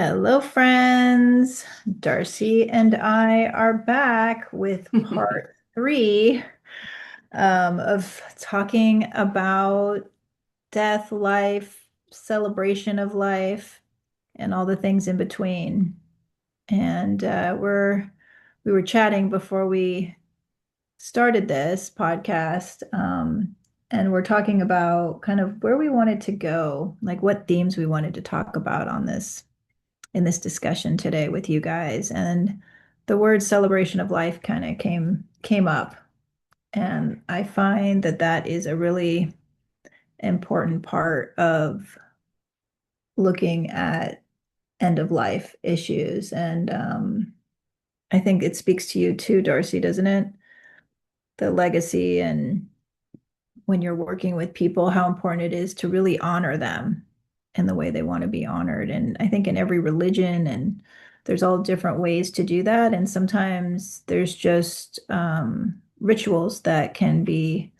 Hello, friends. Darcy and I are back with part three of talking about death, life, celebration of life, and all the things in between. And we were chatting before we started this podcast, and we're talking about kind of where we wanted to go, like what themes we wanted to talk about on this in this discussion today with you guys. And the word celebration of life kind of came up. And I find that that is a really important part of looking at end of life issues. And I think it speaks to you too, Darcy, doesn't it? The legacy and when you're working with people, how important it is to really honor them in the way they want to be honored. And I think in every religion, and there's all different ways to do that. And sometimes there's just rituals that can be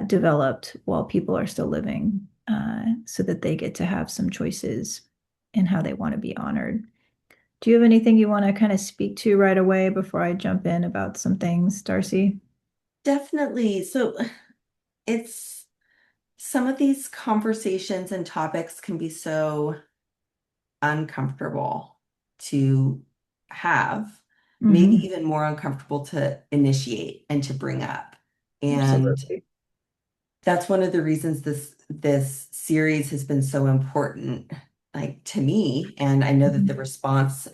developed while people are still living, so that they get to have some choices in how they want to be honored. Do you have anything you want to kind of speak to right away before I jump in about some things, Darcy? Definitely. So it's some of these conversations and topics can be so uncomfortable to have, maybe Hmm. even more uncomfortable to initiate and to bring up. And Absolutely. that's one of the reasons this series has been so important, like to me. And I know that the Mhm. response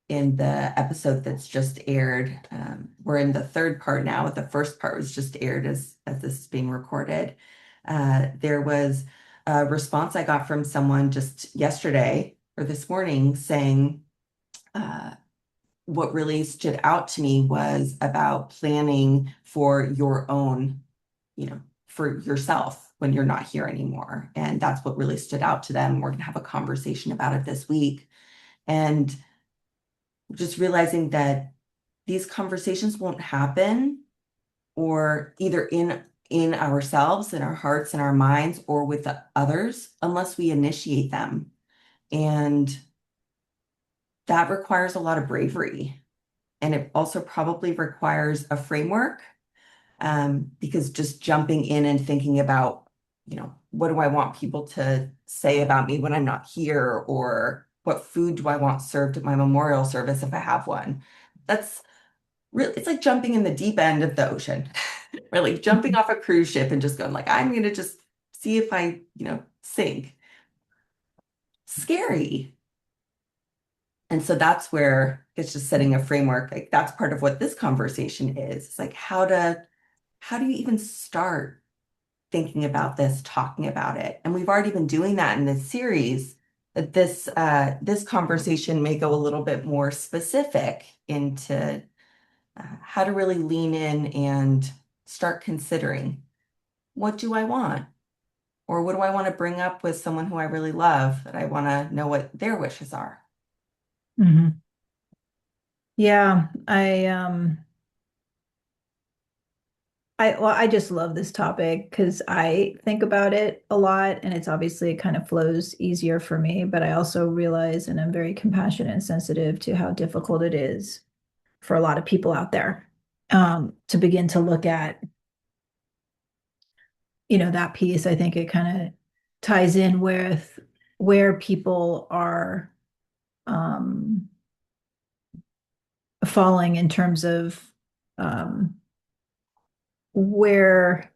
in the episode that's just aired. We're in the third part now. The first part was just aired as this is being recorded. There was a response I got from someone just yesterday or this morning saying uh, what really stood out to me was about planning for your own, for yourself when you're not here anymore. And that's what really stood out to them. We're going to have a conversation about it this week. And just realizing that these conversations won't happen or either in ourselves, in our hearts and our minds, or with the others unless we initiate them. And that requires a lot of bravery. And it also probably requires a framework, because just jumping in and thinking about, what do I want people to say about me when I'm not here? Or what food do I want served at my memorial service if I have one? That's really, it's like jumping in the deep end of the ocean, really jumping off a cruise ship and just going like, I'm going to just see if I, sink. Scary. And so that's where it's just setting a framework. Like that's part of what this conversation is. It's like how do you even start thinking about this, talking about it? And we've already been doing that in this series. That this conversation may go a little bit more specific into how to really lean in and start considering, what do I want? Or what do I want to bring up with someone who I really love that I want to know what their wishes are? Hmm. Yeah, I just love this topic because I think about it a lot and it's obviously it kind of flows easier for me, but I also realize and I'm very compassionate and sensitive to how difficult it is for a lot of people out there, to begin to look at, that piece. I think it kind of ties in with where people are um, falling in terms of um, where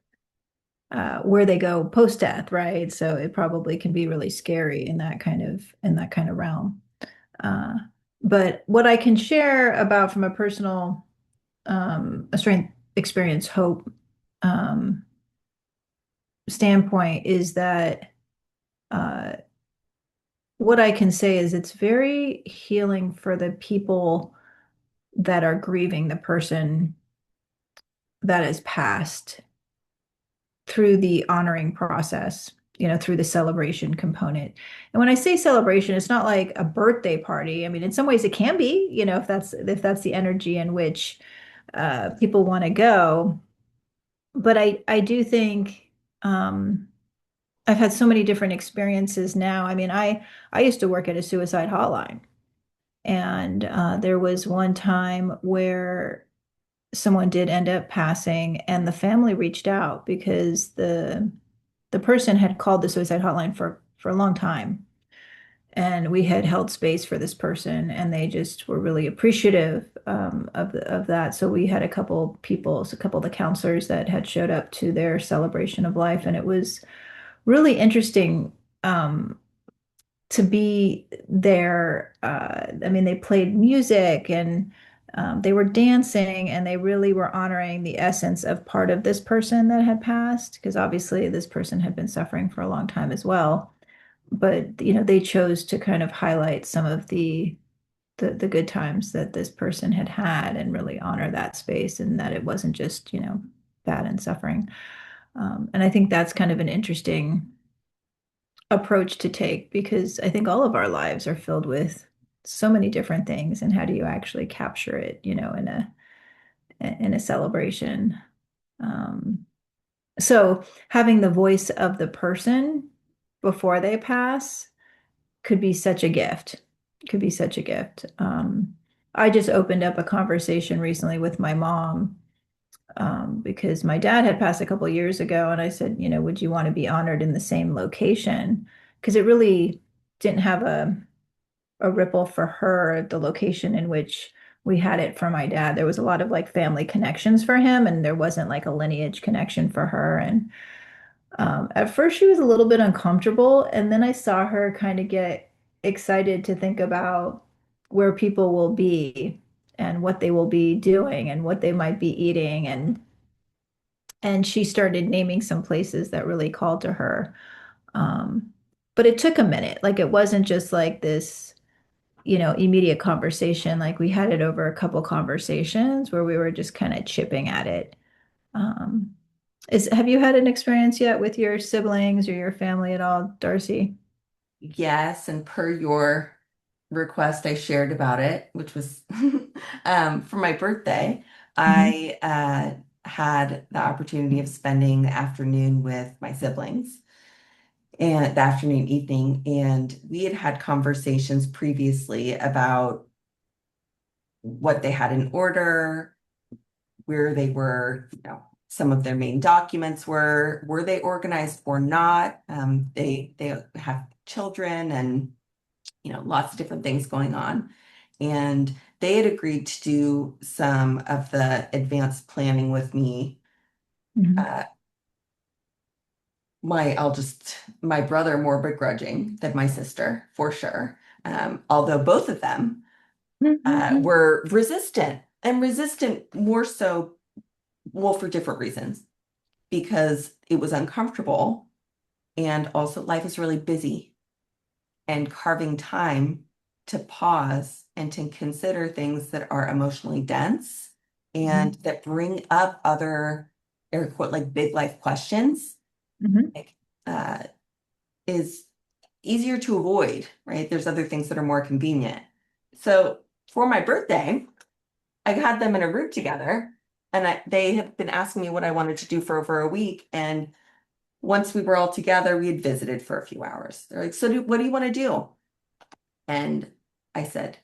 where they go post death, right? So it probably can be really scary in that kind of realm. Uh, but what I can share about from a personal a strength experience hope um, standpoint is that uh, what I can say is it's very healing for the people that are grieving the person that has passed through the honoring process, through the celebration component. And when I say celebration, it's not like a birthday party. I mean, in some ways it can be, if that's the energy in which people want to go. But I do think, um, I've had so many different experiences now. I mean, I used to work at a suicide hotline, and there was one time where someone did end up passing, and the family reached out because the person had called the suicide hotline for a long time, and we had held space for this person, and they just were really appreciative of that. So we had a couple people, so a couple of the counselors that had showed up to their celebration of life, and it was really interesting to be there. I mean, they played music and they were dancing, and they really were honoring the essence of part of this person that had passed, because obviously this person had been suffering for a long time as well. But they chose to kind of highlight some of the good times that this person had had and really honor that space, and that it wasn't just, bad and suffering. And I think that's kind of an interesting approach to take, because I think all of our lives are filled with so many different things, and how do you actually capture it, in a celebration. Um, so having the voice of the person before they pass could be such a gift. Could be such a gift. I just opened up a conversation recently with my mom, because my dad had passed a couple years ago, and I said, would you want to be honored in the same location? Because it really didn't have a ripple for her, the location in which we had it for my dad. There was a lot of like family connections for him, and there wasn't like a lineage connection for her. And at first she was a little bit uncomfortable, and then I saw her kind of get excited to think about where people will be and what they will be doing and what they might be eating, and she started naming some places that really called to her. Um, but it took a minute. Like it wasn't just like this, immediate conversation. Like we had it over a couple conversations where we were just kind of chipping at it. Um, have you had an experience yet with your siblings or your family at all, Darcy? Yes, and per your request, I shared about it, which was for my birthday. Hmm. I had the opportunity of spending the afternoon with my siblings and the afternoon, evening, and we had had conversations previously about what they had in order, where they were, some of their main documents were they organized or not? They have children and lots of different things going on. And they had agreed to do some of the advanced planning with me. Hmm. Uh, my brother more begrudging than my sister, for sure. Although both of them were resistant and resistant more so, well, for different reasons, because it was uncomfortable and also life is really busy, and carving time to pause and to consider things that are emotionally dense and Hmm. that bring up other air quote like big life questions, Hmm. like uh, is easier to avoid, right? There's other things that are more convenient. So for my birthday, I had them in a room together, and they have been asking me what I wanted to do for over a week. And once we were all together, we had visited for a few hours. They're like, so what do you want to do? And I said,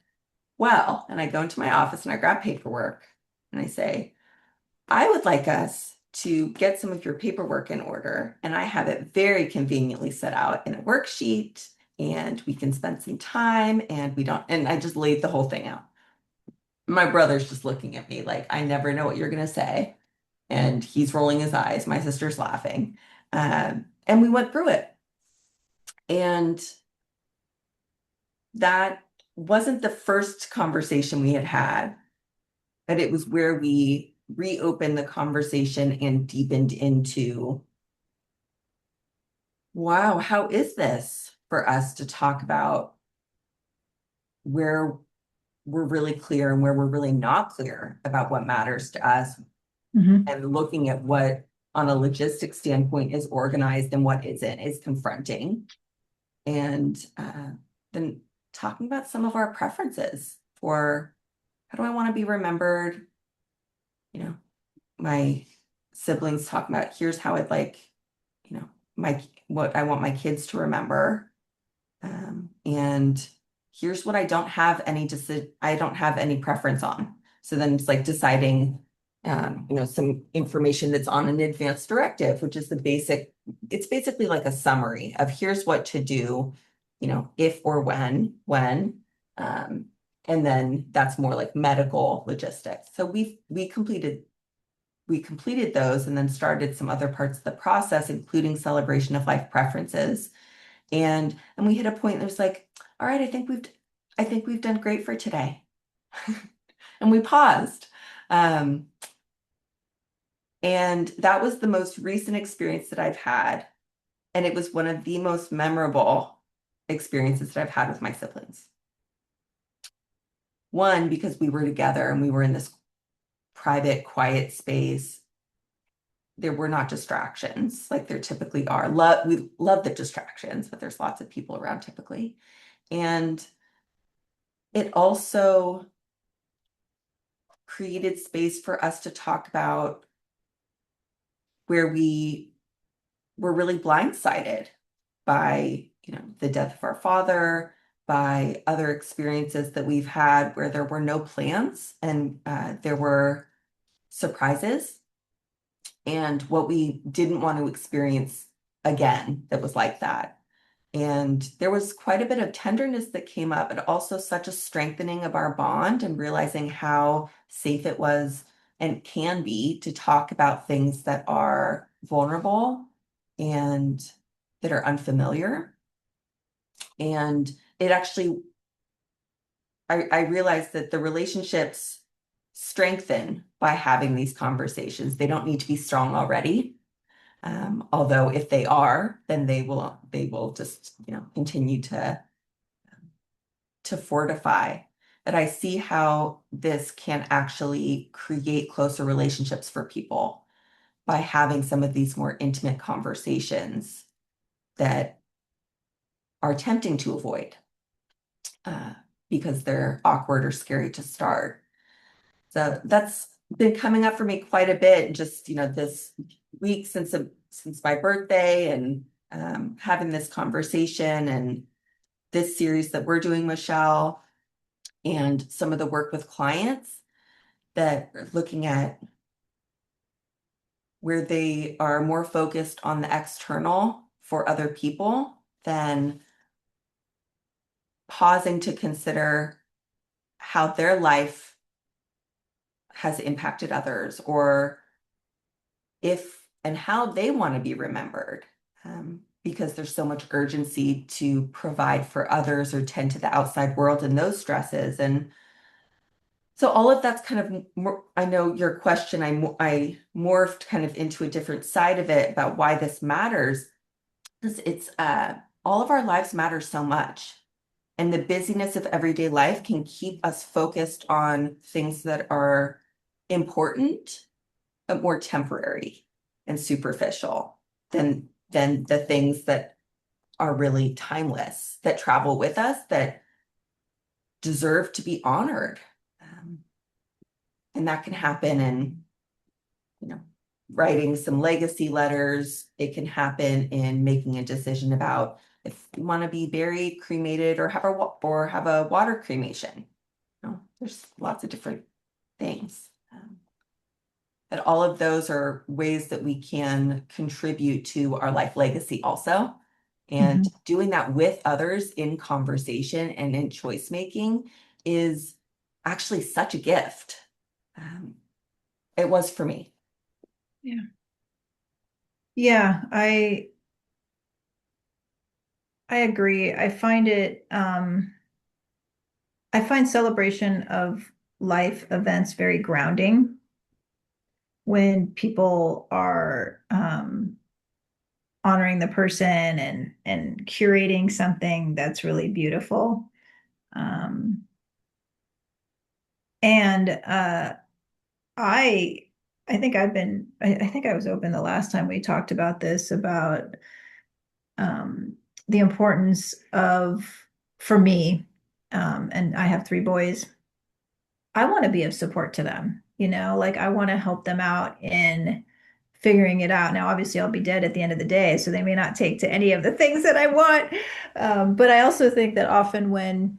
well, and I go into my office and I grab paperwork and I say, I would like us to get some of your paperwork in order. And I have it very conveniently set out in a worksheet, and we can spend some time, and we don't, and I just laid the whole thing out. My brother's just looking at me like, I never know what you're going to say. And he's rolling his eyes. My sister's laughing. And we went through it. And that wasn't the first conversation we had had, but it was where we reopened the conversation and deepened into, wow, how is this for us to talk about where we're really clear and where we're really not clear about what matters to us, Hmm. and looking at what on a logistic standpoint is organized and what isn't is confronting. And then talking about some of our preferences for how do I want to be remembered? You know, my siblings talking about here's how I'd like, my what I want my kids to remember. And here's what I don't have any preference on. So then it's like deciding, some information that's on an advanced directive, which is it's basically like a summary of here's what to do, if or when. Um, and then that's more like medical logistics. So we completed those and then started some other parts of the process, including celebration of life preferences. And we hit a point that was like, all right, I think we've done great for today. And we paused. Um, and that was the most recent experience that I've had. And it was one of the most memorable experiences that I've had with my siblings. One, because we were together and we were in this private, quiet space. There were not distractions like there typically are. We love the distractions, but there's lots of people around typically. And it also created space for us to talk about where we were really blindsided by, the death of our father, by other experiences that we've had where there were no plans and there were surprises, and what we didn't want to experience again that was like that. And there was quite a bit of tenderness that came up, but also such a strengthening of our bond and realizing how safe it was and can be to talk about things that are vulnerable and that are unfamiliar. And it actually, I realized that the relationships strengthen by having these conversations. They don't need to be strong already. Although if they are, then they will just, continue to fortify. But I see how this can actually create closer relationships for people by having some of these more intimate conversations that are tempting to avoid uh, because they're awkward or scary to start. So that's been coming up for me quite a bit, just this week since my birthday, and having this conversation and this series that we're doing, Michelle, and some of the work with clients that are looking at where they are more focused on the external for other people than pausing to consider how their life has impacted others, or if and how they want to be remembered. Because there's so much urgency to provide for others or tend to the outside world and those stresses. And so all of that's kind of more, I know your question, I morphed kind of into a different side of it about why this matters. Because it's all of our lives matter so much. And the busyness of everyday life can keep us focused on things that are important, but more temporary and superficial than the things that are really timeless, that travel with us, that deserve to be honored. Um, and that can happen in, you know, writing some legacy letters. It can happen in making a decision about if you want to be buried, cremated, or have a water cremation. There's lots of different things. But all of those are ways that we can contribute to our life legacy also. And Mhm. doing that with others in conversation and in choice making is actually such a gift. Um, it was for me. Yeah. Yeah, I agree. I find celebration of life events very grounding when people are honoring the person and curating something that's really beautiful. Um, and I I think I think I was open the last time we talked about this about the importance of for me, and I have three boys. I want to be of support to them, like I want to help them out in figuring it out. Now, obviously, I'll be dead at the end of the day, so they may not take to any of the things that I want. But I also think that often when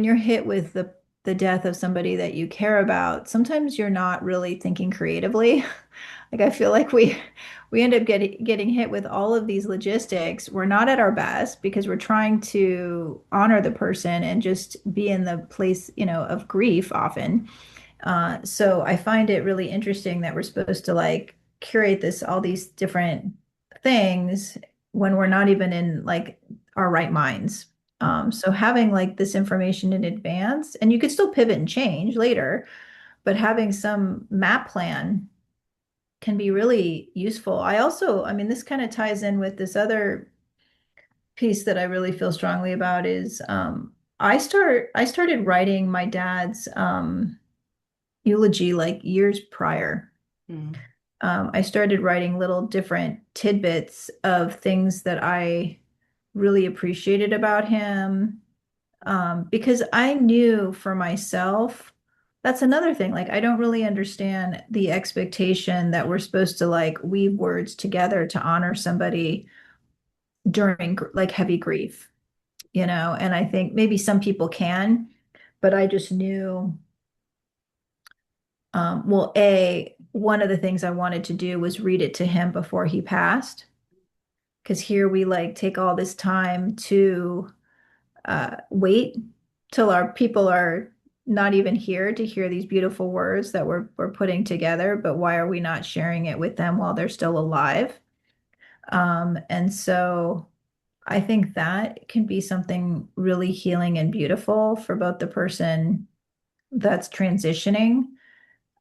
you're hit with the death of somebody that you care about, sometimes you're not really thinking creatively. Like I feel like we end up getting hit with all of these logistics. We're not at our best because we're trying to honor the person and just be in the place, of grief often. So I find it really interesting that we're supposed to like curate all these different things when we're not even in like our right minds. So having like this information in advance, and you could still pivot and change later, but having some map plan can be really useful. I mean, this kind of ties in with this other piece that I really feel strongly about is I started writing my dad's eulogy like years prior. Mm. I started writing little different tidbits of things that I really appreciated about him, because I knew for myself, that's another thing. Like, I don't really understand the expectation that we're supposed to like weave words together to honor somebody during like heavy grief, And I think maybe some people can, but I just knew, well, one of the things I wanted to do was read it to him before he passed. Because here we like take all this time to wait till our people are not even here to hear these beautiful words that we're putting together, but why are we not sharing it with them while they're still alive? And so I think that can be something really healing and beautiful for both the person that's transitioning,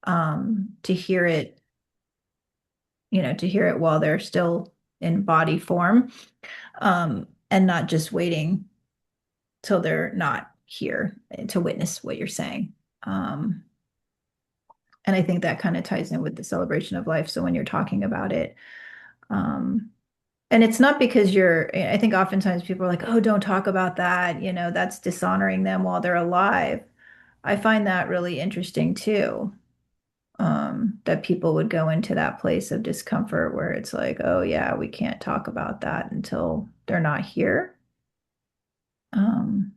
to hear it, to hear it while they're still in body form, and not just waiting till they're not here to witness what you're saying. Um, and I think that kind of ties in with the celebration of life. So when you're talking about it, um, and it's not because I think oftentimes people are like, oh, don't talk about that. That's dishonoring them while they're alive. I find that really interesting too. That people would go into that place of discomfort where it's like, oh, yeah, we can't talk about that until they're not here. Um,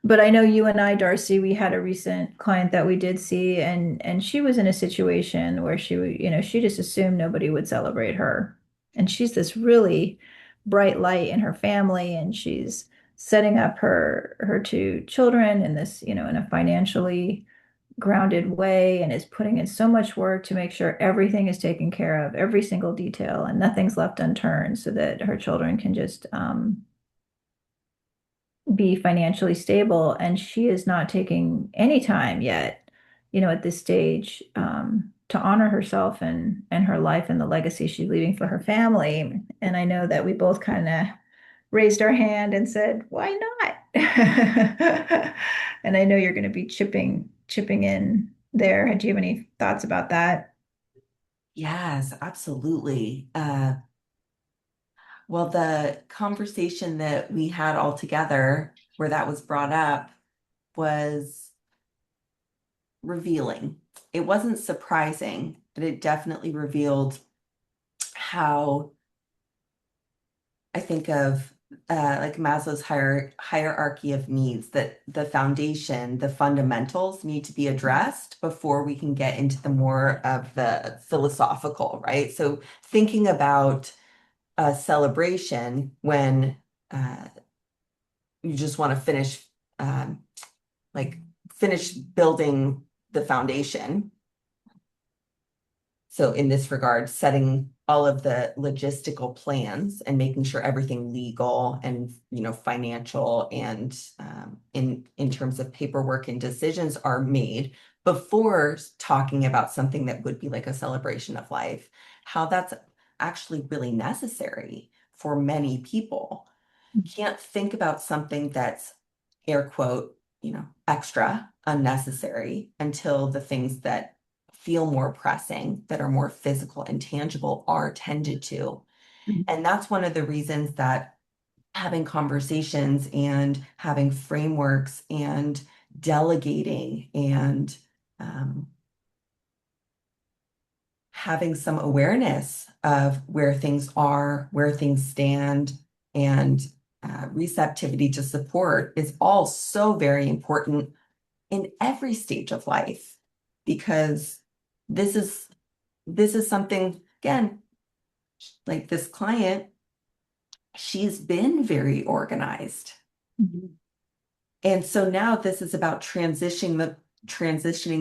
But I know you and I, Darcy, we had a recent client that we did see, and she was in a situation where she just assumed nobody would celebrate her. And she's this really bright light in her family, and she's setting up her two children in this, in a financially grounded way, and is putting in so much work to make sure everything is taken care of, every single detail, and nothing's left unturned so that her children can just be financially stable, and she is not taking any time yet, at this stage, to honor herself and her life and the legacy she's leaving for her family. And I know that we both kind of raised our hand and said, "Why not?" And I know you're going to be chipping in there. Do you have any thoughts about that? Yes, absolutely. Well, the conversation that we had all together where that was brought up was revealing. It wasn't surprising, but it definitely revealed how I think of like Maslow's hierarchy of needs, that the foundation, the fundamentals need to be addressed before we can get into the more of the philosophical, right? So thinking about a celebration when uh, you just want to um, like finish building the foundation. So in this regard, setting all of the logistical plans and making sure everything legal and financial and in terms of paperwork and decisions are made before talking about something that would be like a celebration of life, how that's actually really necessary for many people. Can't think about something that's air quote, extra, unnecessary until the things that feel more pressing, that are more physical and tangible are tended to. And that's one of the reasons that having conversations and having frameworks and delegating and having some awareness of where things are, where things stand, and receptivity to support is all so very important in every stage of life because this is this is something again like this client, she's been very organized. Mhm. And so now this is about transitioning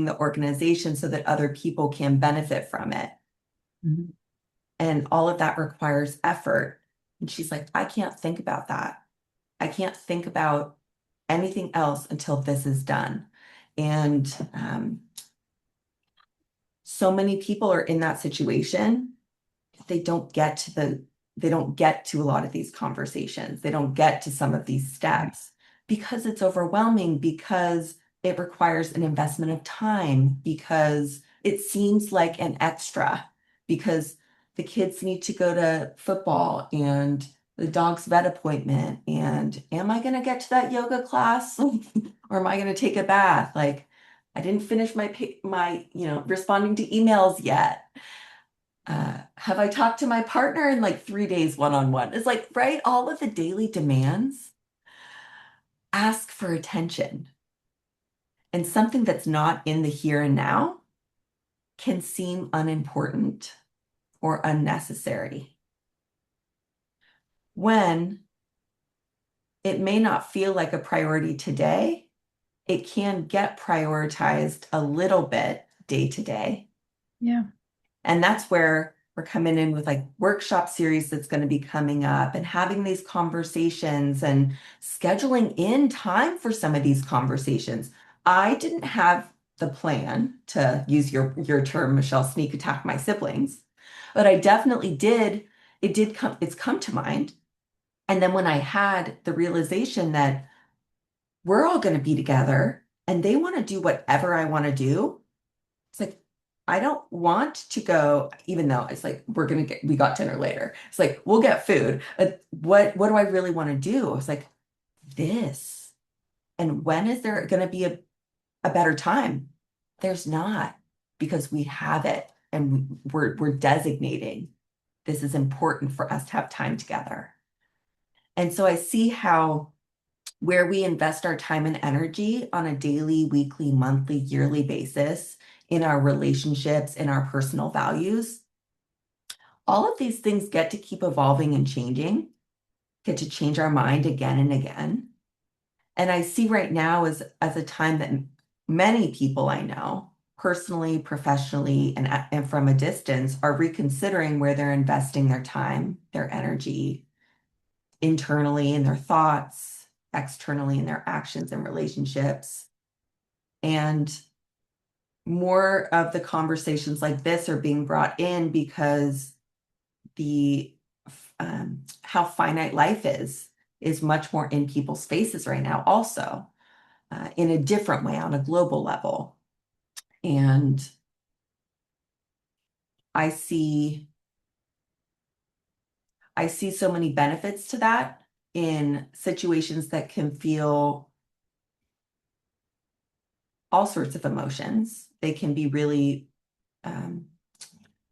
the organization so that other people can benefit from it. Mhm. And all of that requires effort. And she's like, I can't think about that. I can't think about anything else until this is done. And so many people are in that situation. They don't get to they don't get to a lot of these conversations. They don't get to some of these Right. steps because it's overwhelming, because it requires an investment of time, because it seems like an extra, because the kids need to go to football and the dog's vet appointment. And am I going to get to that yoga class or am I going to take a bath? Like, I didn't finish my responding to emails yet. Have I talked to my partner in like 3 days one-on-one? It's like, right? All of the daily demands ask for attention. And something that's not in the here and now can seem unimportant or unnecessary when it may not feel like a priority today. It can get prioritized a little bit day to day. Yeah. And that's where we're coming in with like workshop series that's going to be coming up and having these conversations and scheduling in time for some of these conversations. I didn't have the plan to use your term, Michelle, sneak attack my siblings, but I definitely did. It's come to mind. And then when I had the realization that we're all going to be together and they want to do whatever I want to do, it's like, I don't want to go, even though it's like, we got dinner later. It's like, we'll get food. What do I really want to do? It's like, this. And when is there going to be a better time? There's not, because we have it and we're designating this is important for us to have time together. And so I see how where we invest our time and energy on a daily, weekly, monthly, yearly basis in our relationships, in our personal values, all of these things get to keep evolving and changing, get to change our mind again and again. And I see right now as a time that many people I know, personally, professionally, and from a distance, are reconsidering where they're investing their time, their energy, internally in their thoughts, externally in their actions and relationships. And more of the conversations like this are being brought in because the how finite life is much more in people's faces right now, also in a different way on a global level. And I see I see so many benefits to that in situations that can feel all sorts of emotions. They can be really um,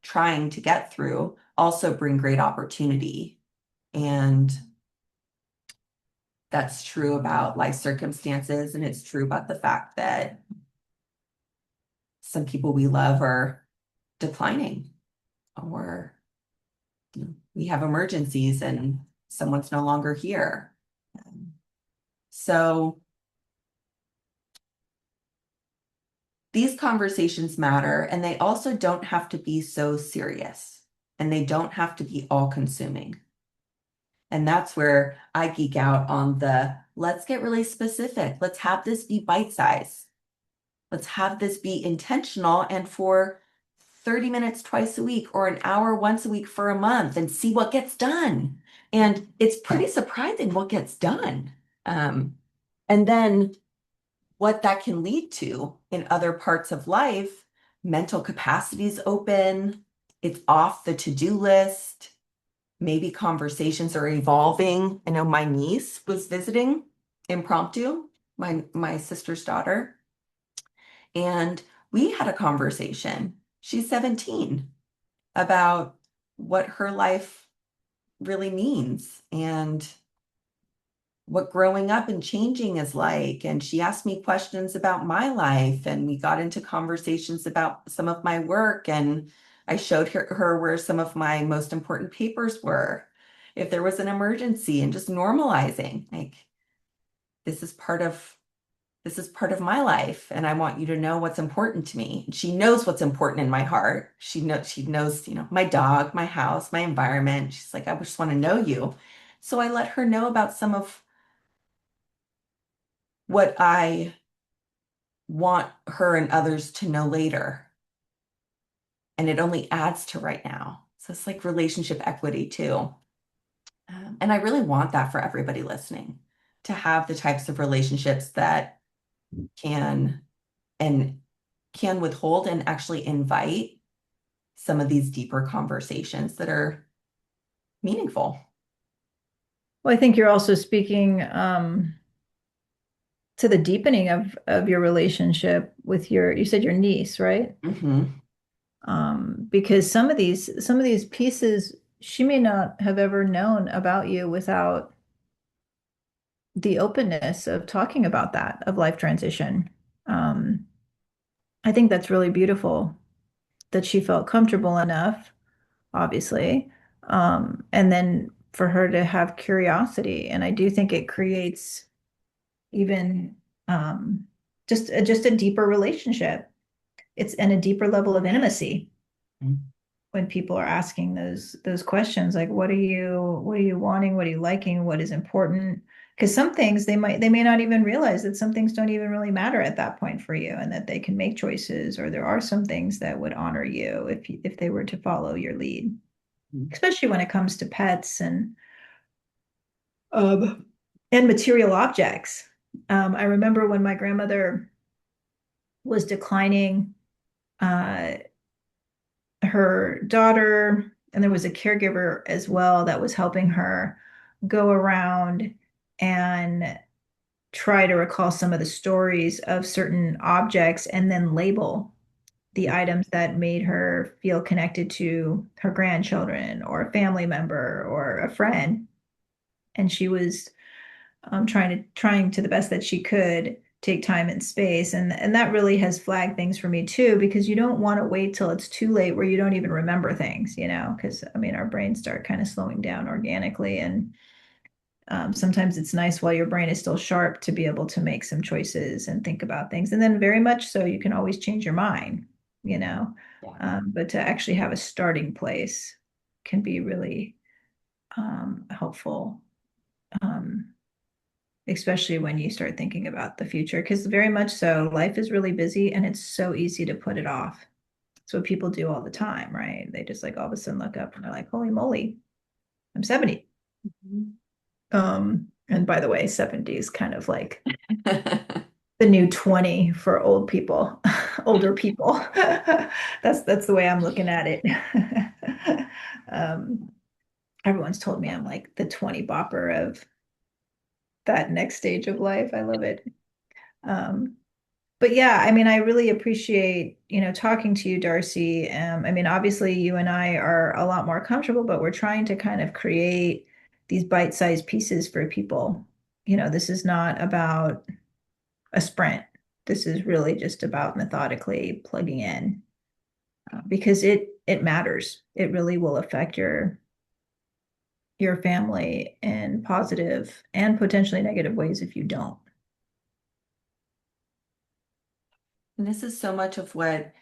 trying to get through, also bring great opportunity. And that's true about life circumstances. And it's true about the fact that some people we love are declining, or we have emergencies and someone's no longer here. So these conversations matter, and they also don't have to be so serious, and they don't have to be all consuming. And that's where I geek out on the let's get really specific. Let's have this be bite size. Let's have this be intentional and for 30 minutes twice a week or an hour once a week for a month and see what gets done. And it's pretty surprising what gets done. And then what that can lead to in other parts of life, mental capacities open, it's off the to-do list. Maybe conversations are evolving. I know my niece was visiting impromptu, my sister's daughter, and we had a conversation. She's 17. about what her life really means and what growing up and changing is like. And she asked me questions about my life, and we got into conversations about some of my work. And I showed her where some of my most important papers were, if there was an emergency, and just normalizing like this is part of this is part of my life, and I want you to know what's important to me. She knows what's important in my heart. She knows, my dog, my house, my environment. She's like, I just want to know you. So I let her know about some of what I want her and others to know later. And it only adds to right now. So it's like relationship equity too. And I really want that for everybody listening, to have the types of relationships that can and can withhold and actually invite some of these deeper conversations that are meaningful. Well, I think you're also speaking to the deepening of your relationship with you said your niece, right? Hmm. Because some of these pieces she may not have ever known about you without the openness of talking about that, of life transition. Um, I think that's really beautiful that she felt comfortable enough, obviously, and then for her to have curiosity. And I do think it creates even just a deeper relationship. It's and a deeper level of intimacy when people are asking those questions like what are you wanting, what are you liking, what is important, because some things they may not even realize that some things don't even really matter at that point for you, and that they can make choices, or there are some things that would honor you if they were to follow your lead, especially when it comes to pets um and material objects. I remember when my grandmother was declining, uh her daughter, and there was a caregiver as well that was helping her go around and try to recall some of the stories of certain objects and then label the items that made her feel connected to her grandchildren or a family member or a friend. And she was trying to the best that she could take time and space, and that really has flagged things for me too, because you don't want to wait till it's too late where you don't even remember things, because I mean our brains start kind of slowing down organically, and sometimes it's nice while your brain is still sharp to be able to make some choices and think about things, and then very much so you can always change your mind, you know Yeah. but to actually have a starting place can be really helpful, um, especially when you start thinking about the future. Because very much so, life is really busy and it's so easy to put it off. It's what people do all the time, right? They just like all of a sudden look up and they're like, holy moly, I'm 70. Mhm. And by the way, 70 is kind of like the new 20 for old people, older people. That's the way I'm looking at it. um, Everyone's told me I'm like the 20 bopper of that next stage of life. I love it. Um, but yeah, I mean, I really appreciate, talking to you, Darcy. I mean, obviously you and I are a lot more comfortable, but we're trying to kind of create these bite-sized pieces for people. This is not about a sprint. This is really just about methodically plugging in, because it matters. It really will affect your family in positive and potentially negative ways if you don't. And this is so much of what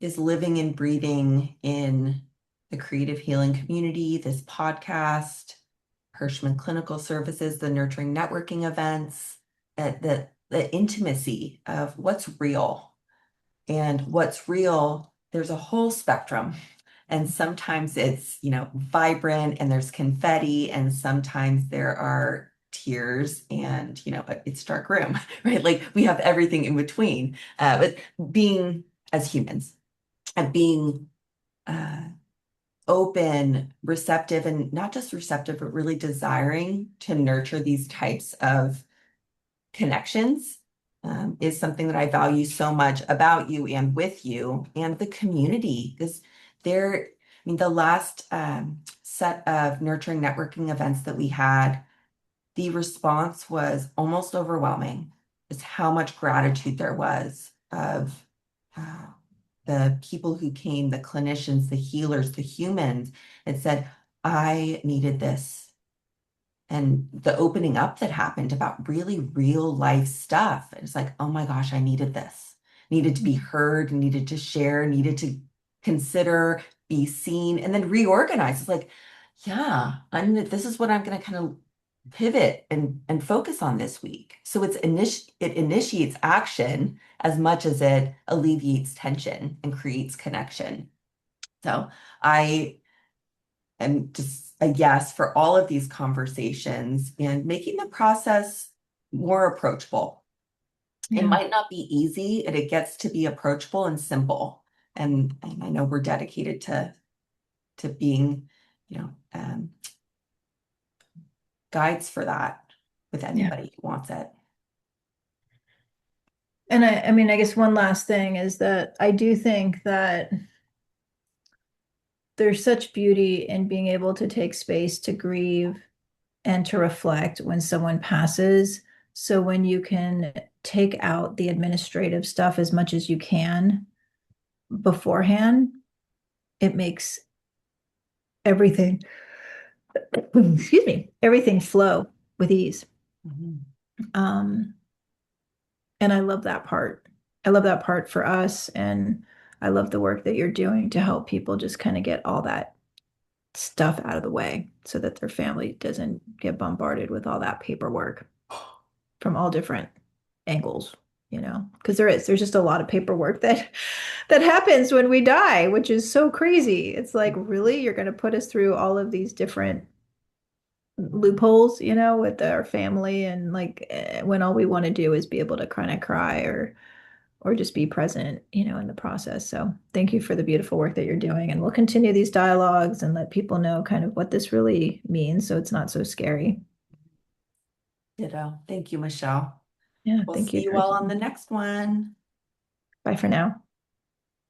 is living and breathing in the creative healing community, this podcast, Hirschman Clinical Services, the nurturing networking events, the intimacy of what's real. And what's real, there's a whole spectrum. And sometimes it's, vibrant and there's confetti, and sometimes there are tears and, it's dark room, right? Like we have everything in between. But being as humans and being uh, open, receptive, and not just receptive, but really desiring to nurture these types of connections is something that I value so much about you and with you and the community. Because there, mean, the last set of nurturing networking events that we had, the response was almost overwhelming. Is how much gratitude there was of uh, the people who came, the clinicians, the healers, the humans, that said, I needed this. And the opening up that happened about really real life stuff. It's like, oh my gosh, I needed this. Needed to be heard, needed to share, needed to consider, be seen, and then reorganize. It's like, yeah, this is what I'm going to kind of pivot and focus on this week. So it initiates action as much as it alleviates tension and creates connection. So I am just a yes for all of these conversations and making the process more approachable. It Yeah. might not be easy, and it gets to be approachable and simple. And I know we're dedicated to being, guides for that with Yeah. anybody who wants it. And I mean, I guess one last thing is that I do think that there's such beauty in being able to take space to grieve and to reflect when someone passes. So when you can take out the administrative stuff as much as you can beforehand, it makes everything, excuse me, everything flow with ease. Mhm. Um, and I love that part. I love that part for us. And I love the work that you're doing to help people just kind of get all that stuff out of the way so that their family doesn't get bombarded with all that paperwork from all different angles, because there's just a lot of paperwork that happens when we die, which is so crazy. It's like, really, you're going to put us through all of these different loopholes, with our family and like when all we want to do is be able to kind of cry or just be present, in the process. So thank you for the beautiful work that you're doing. And we'll continue these dialogues and let people know kind of what this really means so it's not so scary. Ditto. Thank you, Michelle. Yeah, We'll thank see you, you all Darcy. on the next one. Bye for now.